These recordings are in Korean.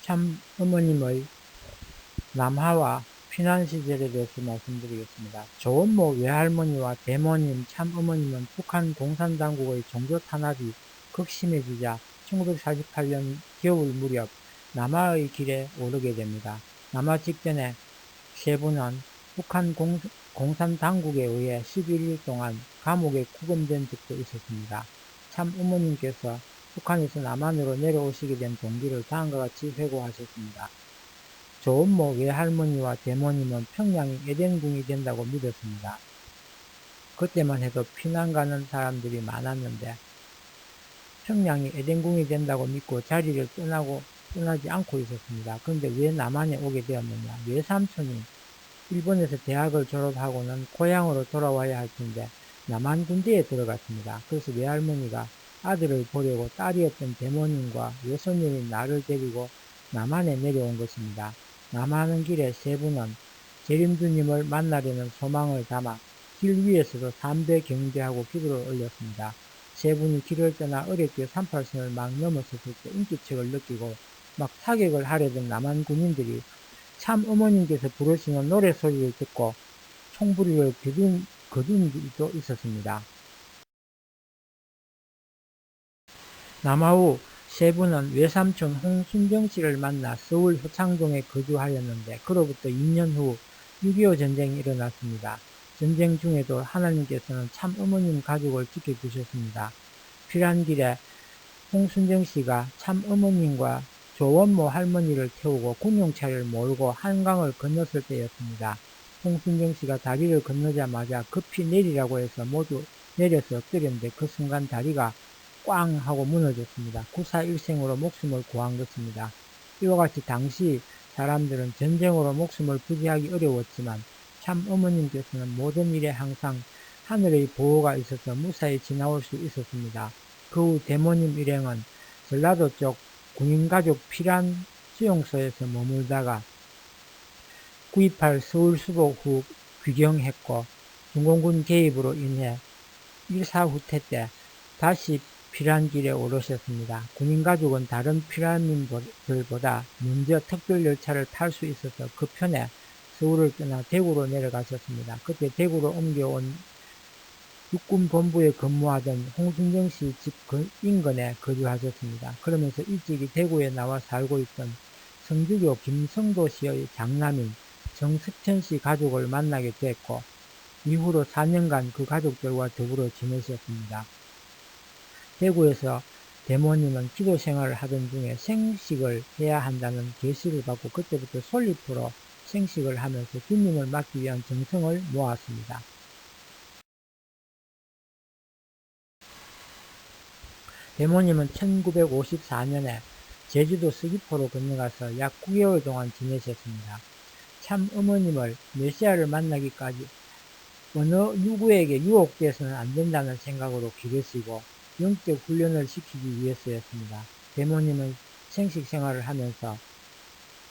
참 어머님의 남하와 피난 시절에 대해서 말씀드리겠습니다. 조원모 외할머니와 대모님 참 어머님은 북한 공산당국의 종교 탄압이 극심해지자 1948년 겨울 무렵 남하의 길에 오르게 됩니다. 남하 직전에 세 분은 북한 공산당국에 의해 11일 동안 감옥에 구금된 적도 있었습니다. 참 어머님께서 북한에서 남한으로 내려오시게 된 동기를 다음과 같이 회고하셨습니다. 조원모 외할머니와 대모님은 평양이 에덴궁이 된다고 믿었습니다. 그때만 해도 피난 가는 사람들이 많았는데 평양이 에덴궁이 된다고 믿고 자리를 떠나지 않고 있었습니다. 그런데 왜 남한에 오게 되었느냐? 외삼촌이 일본에서 대학을 졸업하고는 고향으로 돌아와야 할 텐데 남한 군대에 들어갔습니다. 그래서 외할머니가 아들을 보려고 딸이었던 대모님과 외손녀인 나를 데리고 남한에 내려온 것입니다. 남하는 길에 세 분은 재림주님을 만나려는 소망을 담아 길 위에서도 삼배 경배하고 기도를 올렸습니다. 세 분이 길을 떠나 어렵게 38선을 막 넘어섰을 때 인기척을 느끼고 막 사격을 하려던 남한 군인들이 참 어머님께서 부르시는 노래소리를 듣고 총부리를 거둔 일도 있었습니다. 남하 후 세 분은 외삼촌 홍순정 씨를 만나 서울 효창동에 거주하였는데 그로부터 2년 후 6.25 전쟁이 일어났습니다. 전쟁 중에도 하나님께서는 참 어머님 가족을 지켜주셨습니다. 필요한 길에 홍순정 씨가 참 어머님과 조원모 할머니를 태우고 군용차를 몰고 한강을 건넜을 때였습니다. 홍순정 씨가 다리를 건너자마자 급히 내리라고 해서 모두 내려서 엎드렸는데 그 순간 다리가 꽝 하고 무너졌습니다. 구사일생으로 목숨을 구한 것입니다. 이와 같이 당시 사람들은 전쟁으로 목숨을 부지하기 어려웠지만 참 어머님께서는 모든 일에 항상 하늘의 보호가 있어서 무사히 지나올 수 있었습니다. 그 후 대모님 일행은 전라도 쪽 군인가족 피란 수용소에서 머물다가 9.28 서울 수복 후 귀경했고 중공군 개입으로 인해 1사 후퇴 때 다시 피란길에 오르셨습니다. 군인가족은 다른 피란민들보다 먼저 특별열차를 탈 수 있어서 그 편에 서울을 떠나 대구로 내려가셨습니다. 그때 대구로 옮겨온 육군본부에 근무하던 홍순정 씨 집 인근에 거주하셨습니다. 그러면서 일찍이 대구에 나와 살고 있던 성주교 김성도 씨의 장남인 정석천 씨 가족을 만나게 됐고 이후로 4년간 그 가족들과 더불어 지내셨습니다. 대구에서 대모님은 기도 생활을 하던 중에 생식을 해야 한다는 계시를 받고 그때부터 솔잎으로 생식을 하면서 주님을 맡기 위한 정성을 모았습니다. 대모님은 1954년에 제주도 서귀포로 건너가서 약 9개월 동안 지내셨습니다. 참 어머님을 메시아를 만나기까지 어느 누구에게 유혹돼서는 안 된다는 생각으로 기르시고 영적 훈련을 시키기 위해서였습니다. 대모님은 생식 생활을 하면서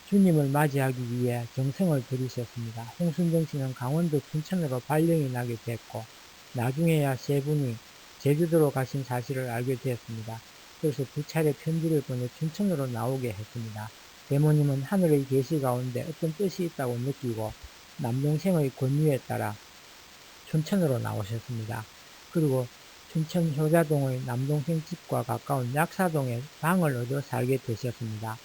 주님을 맞이하기 위해 정성을 들이셨습니다. 홍순정 씨는 강원도 춘천으로 발령이 나게 됐고 나중에야 세 분이 제주도로 가신 사실을 알게 되었습니다. 그래서 두 차례 편지를 보내 춘천으로 나오게 했습니다. 대모님은 하늘의 계시 가운데 어떤 뜻이 있다고 느끼고 남동생의 권유에 따라 춘천으로 나오셨습니다. 그리고 춘천 효자동의 남동생 집과 가까운 약사동에 방을 얻어 살게 되셨습니다.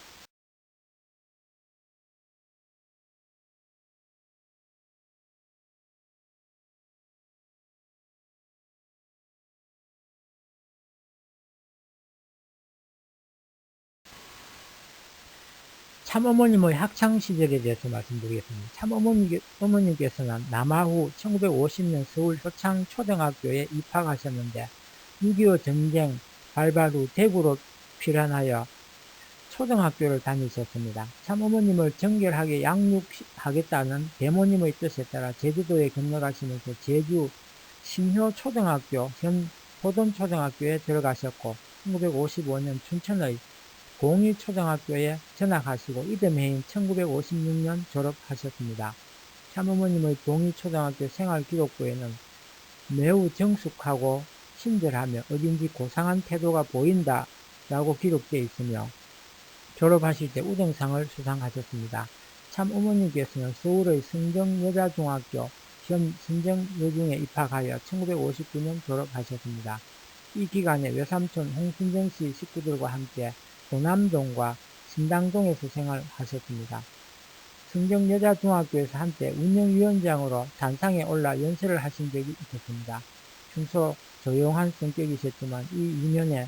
참어머님의 학창시절에 대해서 말씀드리겠습니다. 참어머님께서는 남하 후 1950년 서울 효창초등학교에 입학하셨는데 6.25 전쟁 발발 후 대구로 피란하여 초등학교를 다니셨습니다. 참어머님을 정결하게 양육하겠다는 대모님의 뜻에 따라 제주도에 건너가시면서 제주 신효초등학교 현 호돈초등학교에 들어가셨고 1955년 춘천의 공일초등학교에 전학하시고 이듬해인 1956년 졸업하셨습니다. 참어머님의 동일초등학교 생활기록부에는 매우 정숙하고 친절하며 어딘지 고상한 태도가 보인다 라고 기록되어 있으며 졸업하실 때 우등상을 수상하셨습니다. 참 어머니께서는 서울의 성정여자중학교 선정여중에 입학하여 1959년 졸업하셨습니다. 이 기간에 외삼촌 홍순정씨 식구들과 함께 도남동과 신당동에서 생활하셨습니다. 성정여자중학교에서 한때 운영위원장으로 단상에 올라 연설을 하신 적이 있었습니다. 평소 조용한 성격이셨지만 이 이면에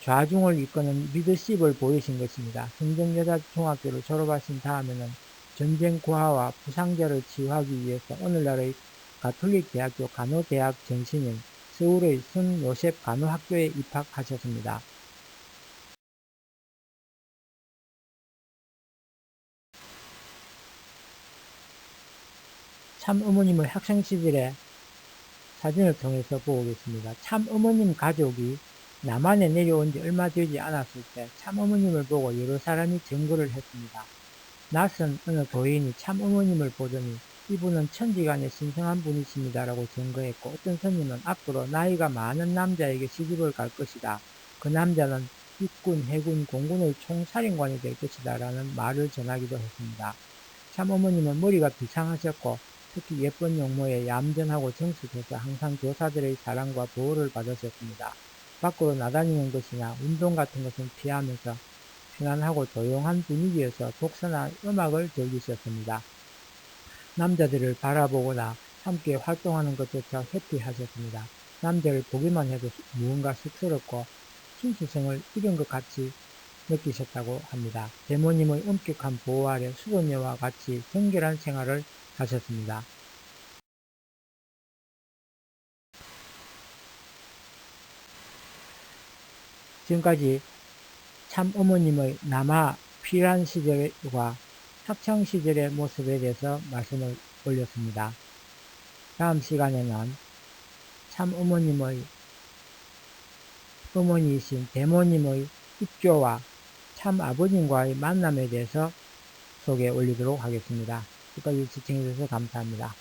좌중을 이끄는 리더십을 보이신 것입니다. 성정여자중학교를 졸업하신 다음에는 전쟁 고아와 부상자를 치유하기 위해서 오늘날의 가톨릭 대학교 간호대학 전신인 서울의 성요셉 간호학교에 입학하셨습니다. 참 어머님의 학생시절의 사진을 통해서 보고 계십니다. 참 어머님 가족이 남한에 내려온 지 얼마 되지 않았을 때 참 어머님을 보고 여러 사람이 증거를 했습니다. 낯선 어느 도인이 참 어머님을 보더니 이분은 천지간에 신성한 분이십니다 라고 증거했고, 어떤 스님은 앞으로 나이가 많은 남자에게 시집을 갈 것이다. 그 남자는 육군, 해군, 공군의 총사령관이 될 것이다 라는 말을 전하기도 했습니다. 참 어머님은 머리가 비상하셨고 특히 예쁜 용모에 얌전하고 정숙해서 항상 교사들의 사랑과 보호를 받으셨습니다. 밖으로 나다니는 것이나 운동 같은 것은 피하면서 편안하고 조용한 분위기에서 독서나 음악을 즐기셨습니다. 남자들을 바라보거나 함께 활동하는 것조차 회피하셨습니다. 남자를 보기만 해도 무언가 쑥스럽고 신수성을 잃은 것 같이 느끼셨다고 합니다. 대모님의 엄격한 보호 아래 수도녀와 같이 정결한 생활을 하셨습니다. 지금까지 참 어머님의 남아 피란 시절과 학창 시절의 모습에 대해서 말씀을 올렸습니다. 다음 시간에는 참 어머님의 어머니이신 대모님의 입교와 참 아버님과의 만남에 대해서 소개해 올리도록 하겠습니다. 끝까지 시청해 주셔서 감사합니다.